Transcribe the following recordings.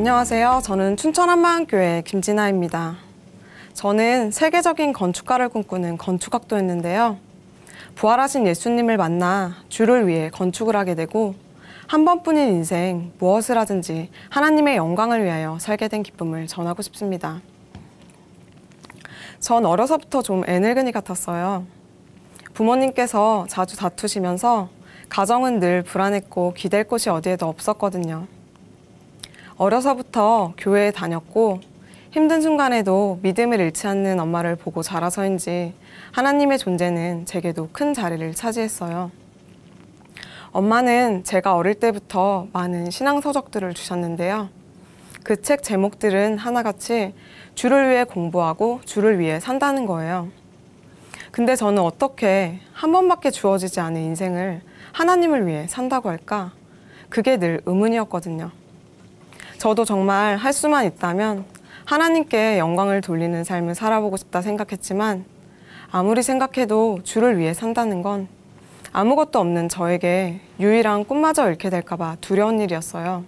안녕하세요. 저는 춘천 한마음교회 김진아입니다. 저는 세계적인 건축가를 꿈꾸는 건축학도였는데요. 부활하신 예수님을 만나 주를 위해 건축을 하게 되고 한 번뿐인 인생 무엇을 하든지 하나님의 영광을 위하여 살게 된 기쁨을 전하고 싶습니다. 전 어려서부터 좀 애늙은이 같았어요. 부모님께서 자주 다투시면서 가정은 늘 불안했고 기댈 곳이 어디에도 없었거든요. 어려서부터 교회에 다녔고 힘든 순간에도 믿음을 잃지 않는 엄마를 보고 자라서인지 하나님의 존재는 제게도 큰 자리를 차지했어요. 엄마는 제가 어릴 때부터 많은 신앙 서적들을 주셨는데요. 그 책 제목들은 하나같이 주를 위해 공부하고 주를 위해 산다는 거예요. 근데 저는 어떻게 한 번밖에 주어지지 않은 인생을 하나님을 위해 산다고 할까? 그게 늘 의문이었거든요. 저도 정말 할 수만 있다면 하나님께 영광을 돌리는 삶을 살아보고 싶다 생각했지만 아무리 생각해도 주를 위해 산다는 건 아무것도 없는 저에게 유일한 꿈마저 잃게 될까봐 두려운 일이었어요.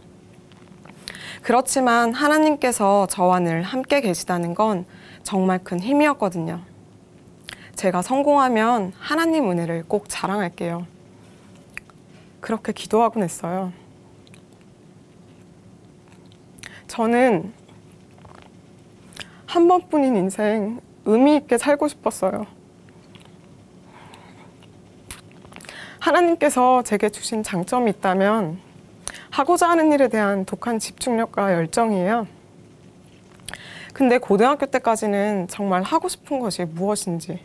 그렇지만 하나님께서 저와 늘 함께 계시다는 건 정말 큰 힘이었거든요. 제가 성공하면 하나님 은혜를 꼭 자랑할게요. 그렇게 기도하곤 했어요. 저는 한 번뿐인 인생 의미 있게 살고 싶었어요. 하나님께서 제게 주신 장점이 있다면 하고자 하는 일에 대한 독한 집중력과 열정이에요. 근데 고등학교 때까지는 정말 하고 싶은 것이 무엇인지,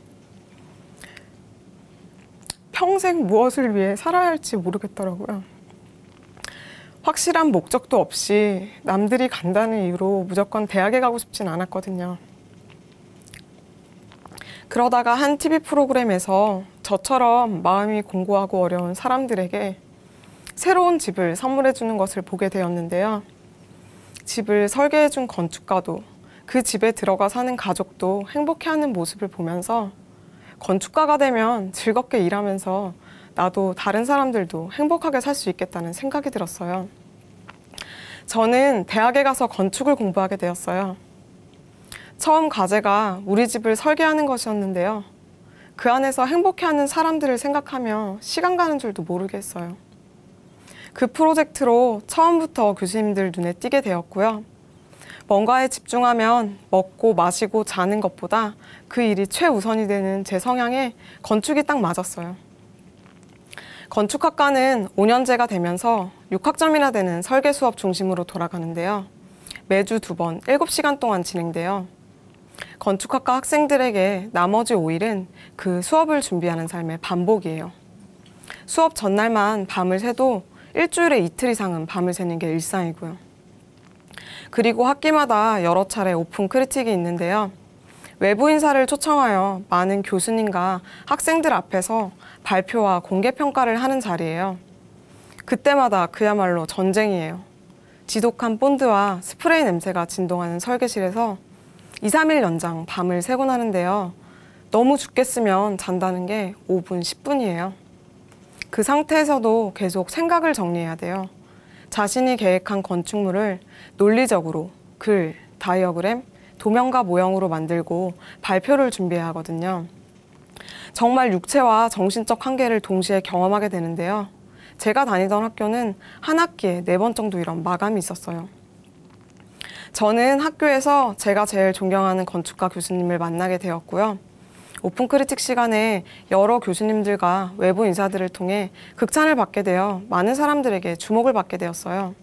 평생 무엇을 위해 살아야 할지 모르겠더라고요. 확실한 목적도 없이 남들이 간다는 이유로 무조건 대학에 가고 싶진 않았거든요. 그러다가 한 TV 프로그램에서 저처럼 마음이 공고하고 어려운 사람들에게 새로운 집을 선물해 주는 것을 보게 되었는데요. 집을 설계해 준 건축가도 그 집에 들어가 사는 가족도 행복해하는 모습을 보면서 건축가가 되면 즐겁게 일하면서 나도 다른 사람들도 행복하게 살 수 있겠다는 생각이 들었어요. 저는 대학에 가서 건축을 공부하게 되었어요. 처음 과제가 우리 집을 설계하는 것이었는데요. 그 안에서 행복해하는 사람들을 생각하며 시간 가는 줄도 모르겠어요. 그 프로젝트로 처음부터 교수님들 눈에 띄게 되었고요. 뭔가에 집중하면 먹고 마시고 자는 것보다 그 일이 최우선이 되는 제 성향에 건축이 딱 맞았어요. 건축학과는 5년제가 되면서 6학점이나 되는 설계 수업 중심으로 돌아가는데요. 매주 2번 7시간 동안 진행돼요. 건축학과 학생들에게 나머지 5일은 그 수업을 준비하는 삶의 반복이에요. 수업 전날만 밤을 새도 일주일에 이틀 이상은 밤을 새는 게 일상이고요. 그리고 학기마다 여러 차례 오픈 크리틱이 있는데요. 외부 인사를 초청하여 많은 교수님과 학생들 앞에서 발표와 공개 평가를 하는 자리예요. 그때마다 그야말로 전쟁이에요. 지독한 본드와 스프레이 냄새가 진동하는 설계실에서 2, 3일 연장 밤을 새곤 하는데요. 너무 죽겠으면 잔다는 게 5분, 10분이에요. 그 상태에서도 계속 생각을 정리해야 돼요. 자신이 계획한 건축물을 논리적으로 글, 다이어그램, 도면과 모형으로 만들고 발표를 준비해야 하거든요. 정말 육체와 정신적 한계를 동시에 경험하게 되는데요. 제가 다니던 학교는 한 학기에 4번 정도 이런 마감이 있었어요. 저는 학교에서 제가 제일 존경하는 건축가 교수님을 만나게 되었고요. 오픈 크리틱 시간에 여러 교수님들과 외부 인사들을 통해 극찬을 받게 되어 많은 사람들에게 주목을 받게 되었어요.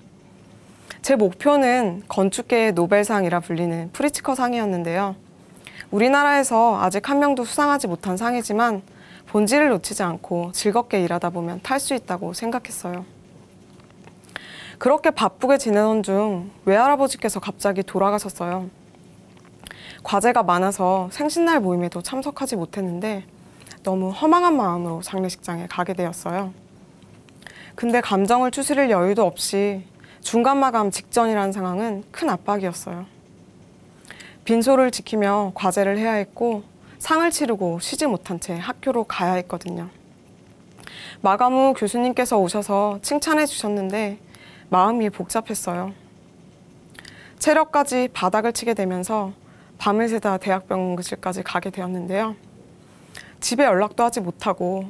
제 목표는 건축계의 노벨상이라 불리는 프리츠커 상이었는데요. 우리나라에서 아직 한 명도 수상하지 못한 상이지만 본질을 놓치지 않고 즐겁게 일하다 보면 탈 수 있다고 생각했어요. 그렇게 바쁘게 지내던 중 외할아버지께서 갑자기 돌아가셨어요. 과제가 많아서 생신날 모임에도 참석하지 못했는데 너무 허망한 마음으로 장례식장에 가게 되었어요. 근데 감정을 추스릴 여유도 없이 중간 마감 직전이라는 상황은 큰 압박이었어요. 빈소를 지키며 과제를 해야 했고 상을 치르고 쉬지 못한 채 학교로 가야 했거든요. 마감 후 교수님께서 오셔서 칭찬해 주셨는데 마음이 복잡했어요. 체력까지 바닥을 치게 되면서 밤을 새다 대학병 응급실까지 가게 되었는데요. 집에 연락도 하지 못하고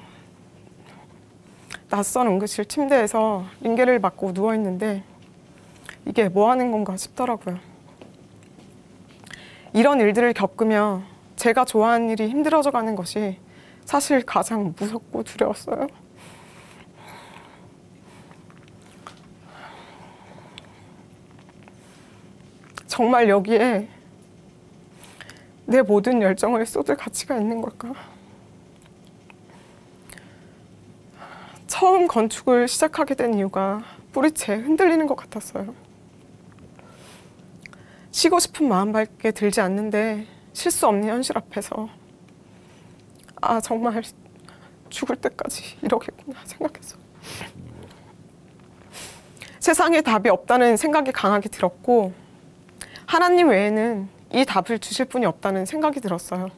낯선 응급실 침대에서 링겔을 맞고 누워있는데 이게 뭐 하는 건가 싶더라고요. 이런 일들을 겪으며 제가 좋아하는 일이 힘들어져 가는 것이 사실 가장 무섭고 두려웠어요. 정말 여기에 내 모든 열정을 쏟을 가치가 있는 걸까? 처음 건축을 시작하게 된 이유가 뿌리채 흔들리는 것 같았어요. 쉬고 싶은 마음밖에 들지 않는데 쉴 수 없는 현실 앞에서 정말 죽을 때까지 이러겠구나 생각했어요. 세상에 답이 없다는 생각이 강하게 들었고 하나님 외에는 이 답을 주실 분이 없다는 생각이 들었어요.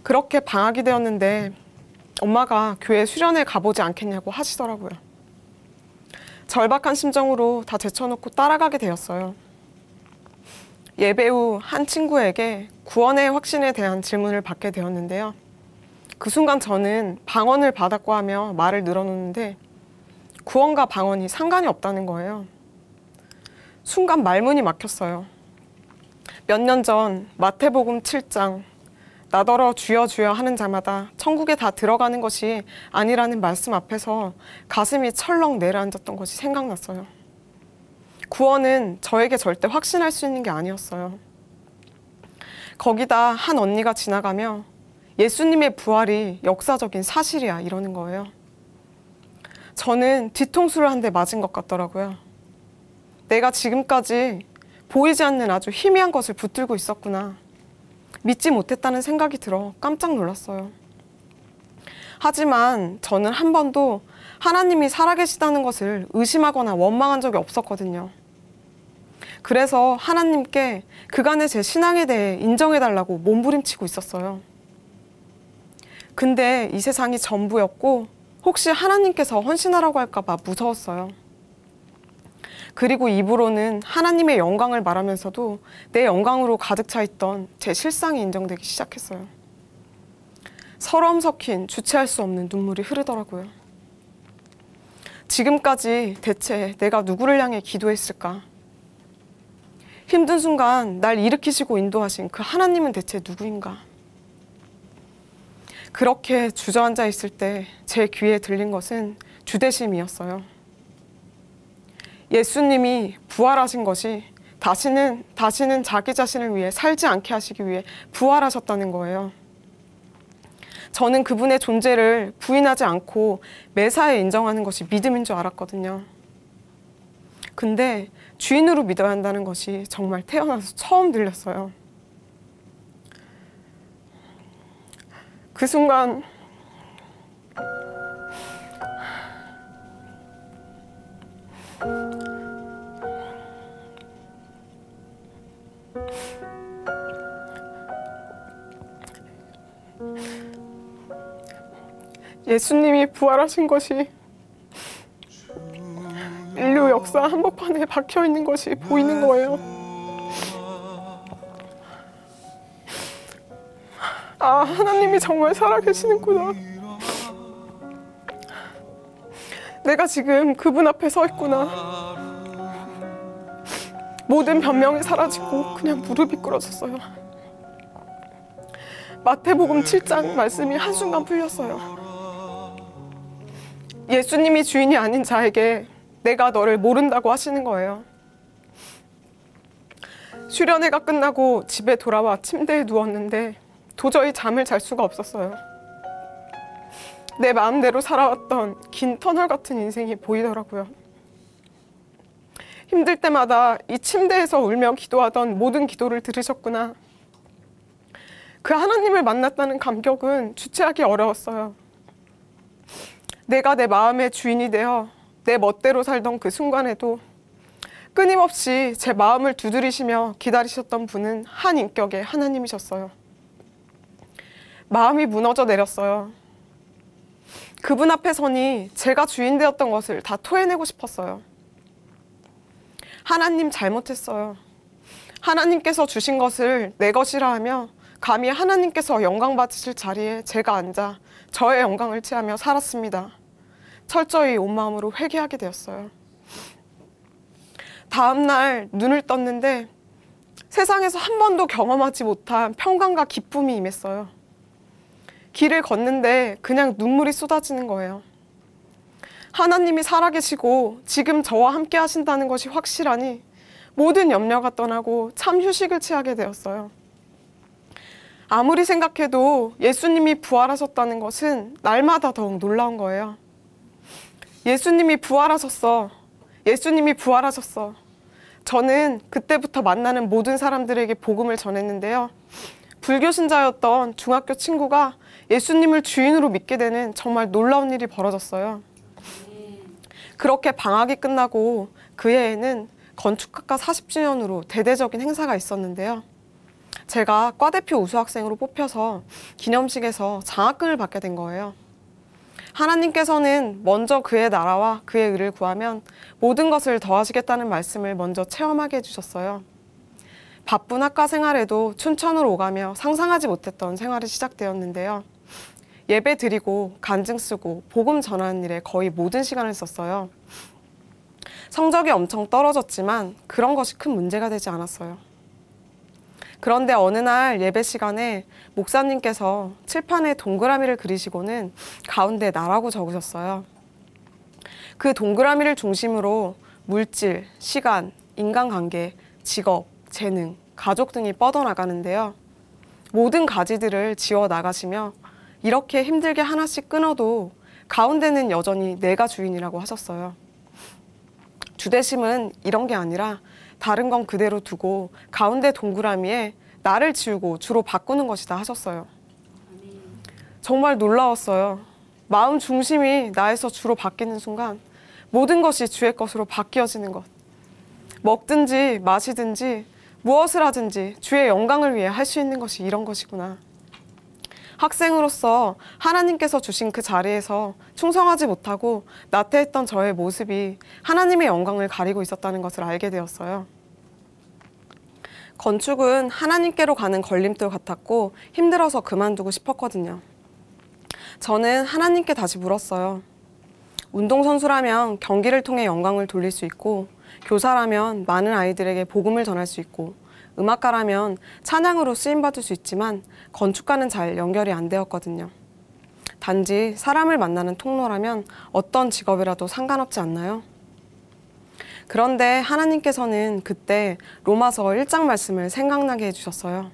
그렇게 방학이 되었는데 엄마가 교회 수련회 가보지 않겠냐고 하시더라고요. 절박한 심정으로 다 제쳐놓고 따라가게 되었어요. 예배 후 한 친구에게 구원의 확신에 대한 질문을 받게 되었는데요. 그 순간 저는 방언을 받았고 하며 말을 늘어놓는데 구원과 방언이 상관이 없다는 거예요. 순간 말문이 막혔어요. 몇 년 전 마태복음 7장 나더러 주여 주여 하는 자마다 천국에 다 들어가는 것이 아니라는 말씀 앞에서 가슴이 철렁 내려앉았던 것이 생각났어요. 구원은 저에게 절대 확신할 수 있는 게 아니었어요. 거기다 한 언니가 지나가며 예수님의 부활이 역사적인 사실이야 이러는 거예요. 저는 뒤통수를 한 대 맞은 것 같더라고요. 내가 지금까지 보이지 않는 아주 희미한 것을 붙들고 있었구나. 믿지 못했다는 생각이 들어 깜짝 놀랐어요. 하지만 저는 한 번도 하나님이 살아계시다는 것을 의심하거나 원망한 적이 없었거든요. 그래서 하나님께 그간의 제 신앙에 대해 인정해달라고 몸부림치고 있었어요. 근데 이 세상이 전부였고 혹시 하나님께서 헌신하라고 할까봐 무서웠어요. 그리고 입으로는 하나님의 영광을 말하면서도 내 영광으로 가득 차 있던 제 실상이 인정되기 시작했어요. 서러움 섞인 주체할 수 없는 눈물이 흐르더라고요. 지금까지 대체 내가 누구를 향해 기도했을까? 힘든 순간 날 일으키시고 인도하신 그 하나님은 대체 누구인가? 그렇게 주저앉아 있을 때 제 귀에 들린 것은 주대심이었어요. 예수님이 부활하신 것이 다시는 자기 자신을 위해 살지 않게 하시기 위해 부활하셨다는 거예요. 저는 그분의 존재를 부인하지 않고 매사에 인정하는 것이 믿음인 줄 알았거든요. 근데 주인으로 믿어야 한다는 것이 정말 태어나서 처음 들렸어요. 그 순간 예수님이 부활하신 것이 인류 역사 한복판에 박혀있는 것이 보이는 거예요. 하나님이 정말 살아계시는구나. 내가 지금 그분 앞에 서 있구나. 모든 변명이 사라지고 그냥 무릎이 꿇어졌어요. 마태복음 7장 말씀이 한순간 풀렸어요. 예수님이 주인이 아닌 자에게 내가 너를 모른다고 하시는 거예요. 수련회가 끝나고 집에 돌아와 침대에 누웠는데 도저히 잠을 잘 수가 없었어요. 내 마음대로 살아왔던 긴 터널 같은 인생이 보이더라고요. 힘들 때마다 이 침대에서 울며 기도하던 모든 기도를 들으셨구나. 그 하나님을 만났다는 감격은 주체하기 어려웠어요. 내가 내 마음의 주인이 되어 내 멋대로 살던 그 순간에도 끊임없이 제 마음을 두드리시며 기다리셨던 분은 한 인격의 하나님이셨어요. 마음이 무너져 내렸어요. 그분 앞에 서니 제가 주인 되었던 것을 다 토해내고 싶었어요. 하나님 잘못했어요. 하나님께서 주신 것을 내 것이라 하며 감히 하나님께서 영광 받으실 자리에 제가 앉아 저의 영광을 취하며 살았습니다. 철저히 온 마음으로 회개하게 되었어요. 다음 날 눈을 떴는데 세상에서 한 번도 경험하지 못한 평강과 기쁨이 임했어요. 길을 걷는데 그냥 눈물이 쏟아지는 거예요. 하나님이 살아계시고 지금 저와 함께 하신다는 것이 확실하니 모든 염려가 떠나고 참 휴식을 취하게 되었어요. 아무리 생각해도 예수님이 부활하셨다는 것은 날마다 더욱 놀라운 거예요. 예수님이 부활하셨어. 예수님이 부활하셨어. 저는 그때부터 만나는 모든 사람들에게 복음을 전했는데요. 불교 신자였던 중학교 친구가 예수님을 주인으로 믿게 되는 정말 놀라운 일이 벌어졌어요. 그렇게 방학이 끝나고 그 해에는 건축학과 40주년으로 대대적인 행사가 있었는데요. 제가 과대표 우수학생으로 뽑혀서 기념식에서 장학금을 받게 된 거예요. 하나님께서는 먼저 그의 나라와 그의 의를 구하면 모든 것을 더하시겠다는 말씀을 먼저 체험하게 해주셨어요. 바쁜 학과 생활에도 춘천으로 오가며 상상하지 못했던 생활이 시작되었는데요. 예배 드리고 간증 쓰고 복음 전하는 일에 거의 모든 시간을 썼어요. 성적이 엄청 떨어졌지만 그런 것이 큰 문제가 되지 않았어요. 그런데 어느 날 예배 시간에 목사님께서 칠판에 동그라미를 그리시고는 가운데 나라고 적으셨어요. 그 동그라미를 중심으로 물질, 시간, 인간관계, 직업, 재능, 가족 등이 뻗어나가는데요. 모든 가지들을 지워 나가시며 이렇게 힘들게 하나씩 끊어도 가운데는 여전히 내가 주인이라고 하셨어요. 주대심은 이런 게 아니라 다른 건 그대로 두고 가운데 동그라미에 나를 지우고 주로 바꾸는 것이다 하셨어요. 정말 놀라웠어요. 마음 중심이 나에서 주로 바뀌는 순간 모든 것이 주의 것으로 바뀌어지는 것. 먹든지 마시든지 무엇을 하든지 주의 영광을 위해 할 수 있는 것이 이런 것이구나. 학생으로서 하나님께서 주신 그 자리에서 충성하지 못하고 나태했던 저의 모습이 하나님의 영광을 가리고 있었다는 것을 알게 되었어요. 건축은 하나님께로 가는 걸림돌 같았고 힘들어서 그만두고 싶었거든요. 저는 하나님께 다시 물었어요. 운동선수라면 경기를 통해 영광을 돌릴 수 있고 교사라면 많은 아이들에게 복음을 전할 수 있고 음악가라면 찬양으로 쓰임받을 수 있지만 건축과는 잘 연결이 안 되었거든요. 단지 사람을 만나는 통로라면 어떤 직업이라도 상관없지 않나요? 그런데 하나님께서는 그때 로마서 1장 말씀을 생각나게 해주셨어요.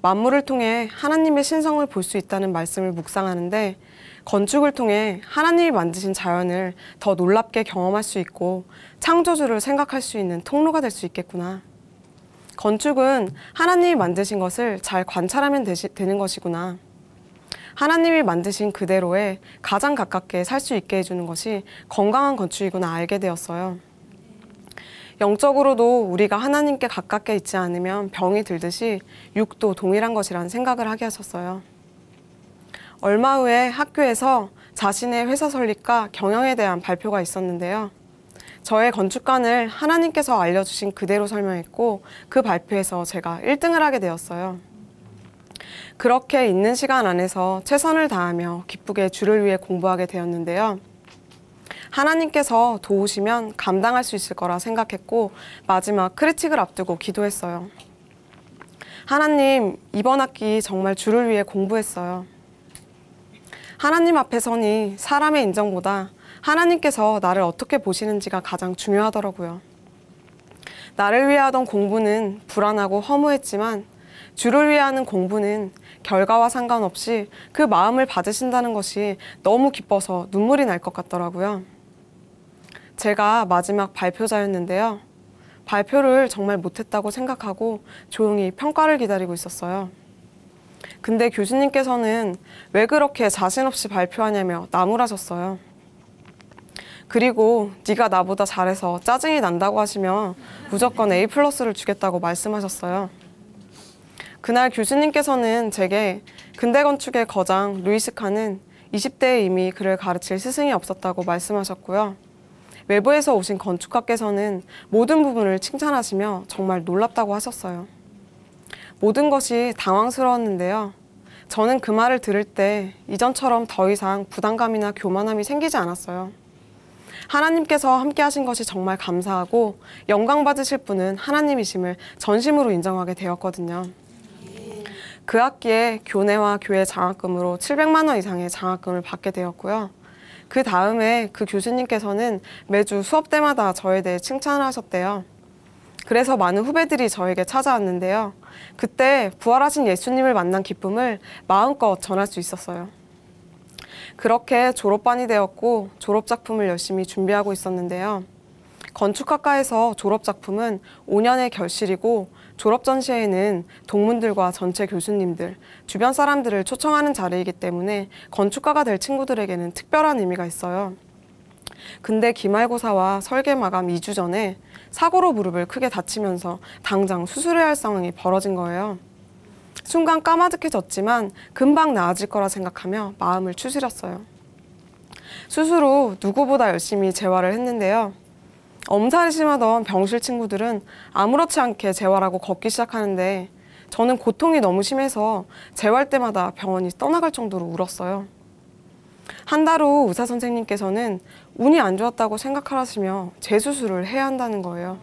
만물을 통해 하나님의 신성을 볼 수 있다는 말씀을 묵상하는데 건축을 통해 하나님이 만드신 자연을 더 놀랍게 경험할 수 있고 창조주를 생각할 수 있는 통로가 될 수 있겠구나. 건축은 하나님이 만드신 것을 잘 관찰하면 되는 것이구나. 하나님이 만드신 그대로에 가장 가깝게 살 수 있게 해주는 것이 건강한 건축이구나 알게 되었어요. 영적으로도 우리가 하나님께 가깝게 있지 않으면 병이 들듯이 육도 동일한 것이라는 생각을 하게 하셨어요. 얼마 후에 학교에서 자신의 회사 설립과 경영에 대한 발표가 있었는데요. 저의 건축관을 하나님께서 알려주신 그대로 설명했고 그 발표에서 제가 1등을 하게 되었어요. 그렇게 있는 시간 안에서 최선을 다하며 기쁘게 주를 위해 공부하게 되었는데요. 하나님께서 도우시면 감당할 수 있을 거라 생각했고 마지막 크리틱을 앞두고 기도했어요. 하나님, 이번 학기 정말 주를 위해 공부했어요. 하나님 앞에 서니 사람의 인정보다 하나님께서 나를 어떻게 보시는지가 가장 중요하더라고요. 나를 위해 하던 공부는 불안하고 허무했지만 주를 위해 하는 공부는 결과와 상관없이 그 마음을 받으신다는 것이 너무 기뻐서 눈물이 날 것 같더라고요. 제가 마지막 발표자였는데요. 발표를 정말 못했다고 생각하고 조용히 평가를 기다리고 있었어요. 근데 교수님께서는 왜 그렇게 자신 없이 발표하냐며 나무라셨어요. 그리고 네가 나보다 잘해서 짜증이 난다고 하시며 무조건 A+를 주겠다고 말씀하셨어요. 그날 교수님께서는 제게 근대건축의 거장 루이스 칸은 20대에 이미 그를 가르칠 스승이 없었다고 말씀하셨고요. 외부에서 오신 건축가께서는 모든 부분을 칭찬하시며 정말 놀랍다고 하셨어요. 모든 것이 당황스러웠는데요. 저는 그 말을 들을 때 이전처럼 더 이상 부담감이나 교만함이 생기지 않았어요. 하나님께서 함께 하신 것이 정말 감사하고 영광 받으실 분은 하나님이심을 전심으로 인정하게 되었거든요. 그 학기에 교내와 교회 장학금으로 700만 원 이상의 장학금을 받게 되었고요. 그 다음에 그 교수님께서는 매주 수업 때마다 저에 대해 칭찬을 하셨대요. 그래서 많은 후배들이 저에게 찾아왔는데요. 그때 부활하신 예수님을 만난 기쁨을 마음껏 전할 수 있었어요. 그렇게 졸업반이 되었고 졸업작품을 열심히 준비하고 있었는데요. 건축학과에서 졸업작품은 5년의 결실이고 졸업 전시회는 동문들과 전체 교수님들, 주변 사람들을 초청하는 자리이기 때문에 건축가가 될 친구들에게는 특별한 의미가 있어요. 근데 기말고사와 설계 마감 2주 전에 사고로 무릎을 크게 다치면서 당장 수술해야 할 상황이 벌어진 거예요. 순간 까마득해졌지만 금방 나아질 거라 생각하며 마음을 추스렸어요. 수술 후 누구보다 열심히 재활을 했는데요. 엄살을 심하던 병실 친구들은 아무렇지 않게 재활하고 걷기 시작하는데 저는 고통이 너무 심해서 재활 때마다 병원이 떠나갈 정도로 울었어요. 한 달 후 의사 선생님께서는 운이 안 좋았다고 생각하시며 재수술을 해야 한다는 거예요.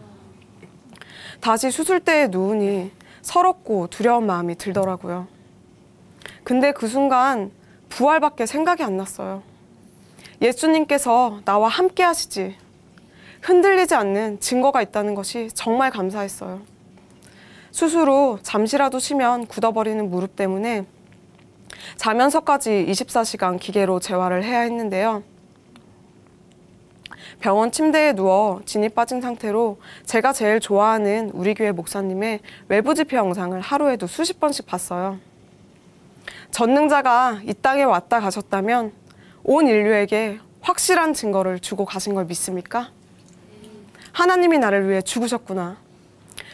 다시 수술대에 누우니 서럽고 두려운 마음이 들더라고요. 근데 그 순간 부활밖에 생각이 안 났어요. 예수님께서 나와 함께 하시지. 흔들리지 않는 증거가 있다는 것이 정말 감사했어요. 수술 후 잠시라도 쉬면 굳어버리는 무릎 때문에 자면서까지 24시간 기계로 재활을 해야 했는데요. 병원 침대에 누워 진이 빠진 상태로 제가 제일 좋아하는 우리 교회 목사님의 외부 집회 영상을 하루에도 수십 번씩 봤어요. 전능자가 이 땅에 왔다 가셨다면 온 인류에게 확실한 증거를 주고 가신 걸 믿습니까? 하나님이 나를 위해 죽으셨구나.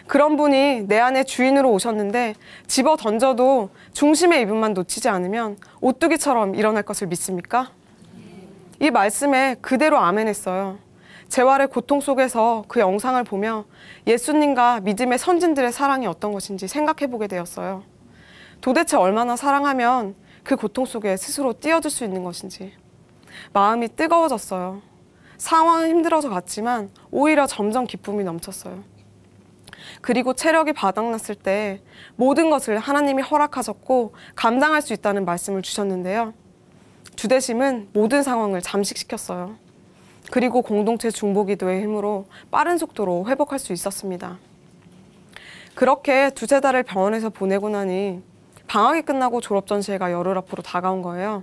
그런 분이 내 안에 주인으로 오셨는데 집어 던져도 중심의 이분만 놓치지 않으면 오뚜기처럼 일어날 것을 믿습니까? 이 말씀에 그대로 아멘했어요. 재활의 고통 속에서 그 영상을 보며 예수님과 믿음의 선진들의 사랑이 어떤 것인지 생각해보게 되었어요. 도대체 얼마나 사랑하면 그 고통 속에 스스로 뛰어들 수 있는 것인지. 마음이 뜨거워졌어요. 상황은 힘들어서 갔지만 오히려 점점 기쁨이 넘쳤어요. 그리고 체력이 바닥났을 때 모든 것을 하나님이 허락하셨고 감당할 수 있다는 말씀을 주셨는데요. 주대심은 모든 상황을 잠식시켰어요. 그리고 공동체 중보기도의 힘으로 빠른 속도로 회복할 수 있었습니다. 그렇게 두세 달을 병원에서 보내고 나니 방학이 끝나고 졸업 전시회가 열흘 앞으로 다가온 거예요.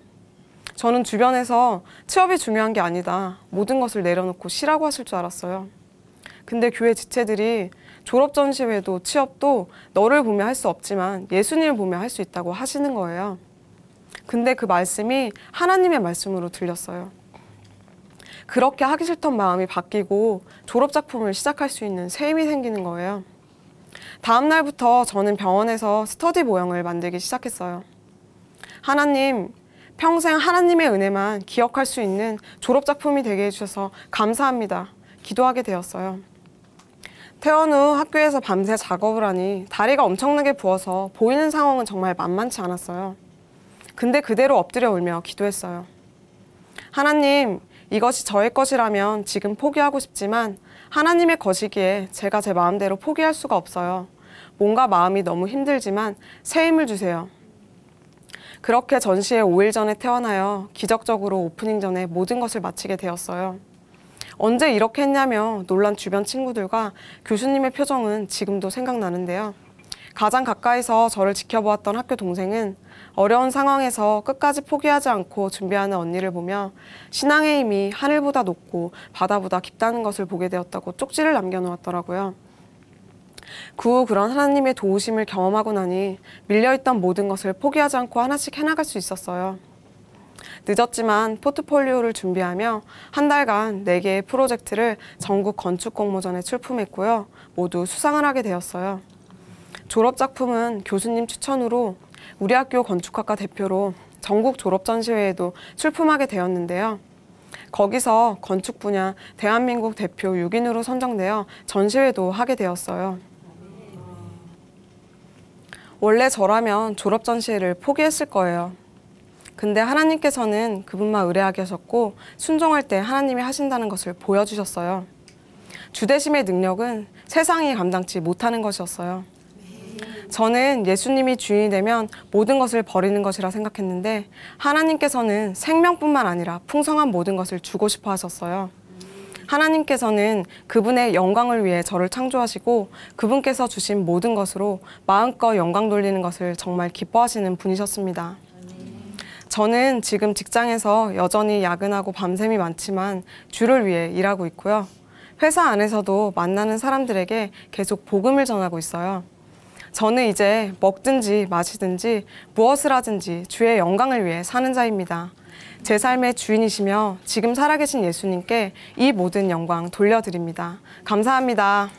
저는 주변에서 취업이 중요한 게 아니다. 모든 것을 내려놓고 쉬라고 하실 줄 알았어요. 근데 교회 지체들이 졸업 전시회도 취업도 너를 보며 할 수 없지만 예수님을 보며 할 수 있다고 하시는 거예요. 근데 그 말씀이 하나님의 말씀으로 들렸어요. 그렇게 하기 싫던 마음이 바뀌고 졸업작품을 시작할 수 있는 새 힘이 생기는 거예요. 다음 날부터 저는 병원에서 스터디 모형을 만들기 시작했어요. 하나님, 평생 하나님의 은혜만 기억할 수 있는 졸업작품이 되게 해주셔서 감사합니다. 기도하게 되었어요. 퇴원 후 학교에서 밤새 작업을 하니 다리가 엄청나게 부어서 보이는 상황은 정말 만만치 않았어요. 근데 그대로 엎드려 울며 기도했어요. 하나님, 이것이 저의 것이라면 지금 포기하고 싶지만 하나님의 것이기에 제가 제 마음대로 포기할 수가 없어요. 뭔가 마음이 너무 힘들지만 새 힘을 주세요. 그렇게 전시회 5일 전에 퇴원하여 기적적으로 오프닝 전에 모든 것을 마치게 되었어요. 언제 이렇게 했냐며 놀란 주변 친구들과 교수님의 표정은 지금도 생각나는데요. 가장 가까이서 저를 지켜보았던 학교 동생은 어려운 상황에서 끝까지 포기하지 않고 준비하는 언니를 보며 신앙의 힘이 하늘보다 높고 바다보다 깊다는 것을 보게 되었다고 쪽지를 남겨놓았더라고요. 그 후 그런 하나님의 도우심을 경험하고 나니 밀려있던 모든 것을 포기하지 않고 하나씩 해나갈 수 있었어요. 늦었지만 포트폴리오를 준비하며 한 달간 4개의 프로젝트를 전국 건축공모전에 출품했고요. 모두 수상을 하게 되었어요. 졸업작품은 교수님 추천으로 우리 학교 건축학과 대표로 전국 졸업전시회에도 출품하게 되었는데요. 거기서 건축 분야 대한민국 대표 6인으로 선정되어 전시회도 하게 되었어요. 원래 저라면 졸업 전시회를 포기했을 거예요. 근데 하나님께서는 그분만 의뢰하게 하셨고 순종할 때 하나님이 하신다는 것을 보여주셨어요. 주대심의 능력은 세상이 감당치 못하는 것이었어요. 저는 예수님이 주인이 되면 모든 것을 버리는 것이라 생각했는데 하나님께서는 생명뿐만 아니라 풍성한 모든 것을 주고 싶어 하셨어요. 하나님께서는 그분의 영광을 위해 저를 창조하시고 그분께서 주신 모든 것으로 마음껏 영광 돌리는 것을 정말 기뻐하시는 분이셨습니다. 저는 지금 직장에서 여전히 야근하고 밤샘이 많지만 주를 위해 일하고 있고요. 회사 안에서도 만나는 사람들에게 계속 복음을 전하고 있어요. 저는 이제 먹든지 마시든지 무엇을 하든지 주의 영광을 위해 사는 자입니다. 제 삶의 주인이시며 지금 살아계신 예수님께 이 모든 영광 돌려드립니다. 감사합니다.